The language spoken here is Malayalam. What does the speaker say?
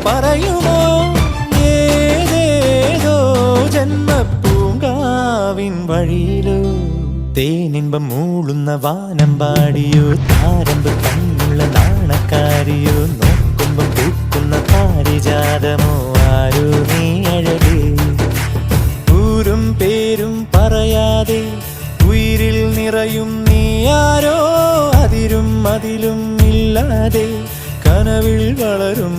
പറയുമോ ഏതേതോ ജന്മപ്പൂങ്കാവിൻ വഴിയിലോ തേനിൻപം മൂളുന്ന വാനമ്പാടിയോ താരമ്പ് കണ്ണുള്ള നാണക്കാരിയോ നോക്കുമ്പം പൂക്കുന്ന പാരിജാതമോ ആരോ നീ അഴകേ ൂരും പേരും പറയാതെ ഉയിരിൽ നിറയും നീ ആരോ അതിരും അതിലും ഇല്ലാതെ കനവിൽ വളരും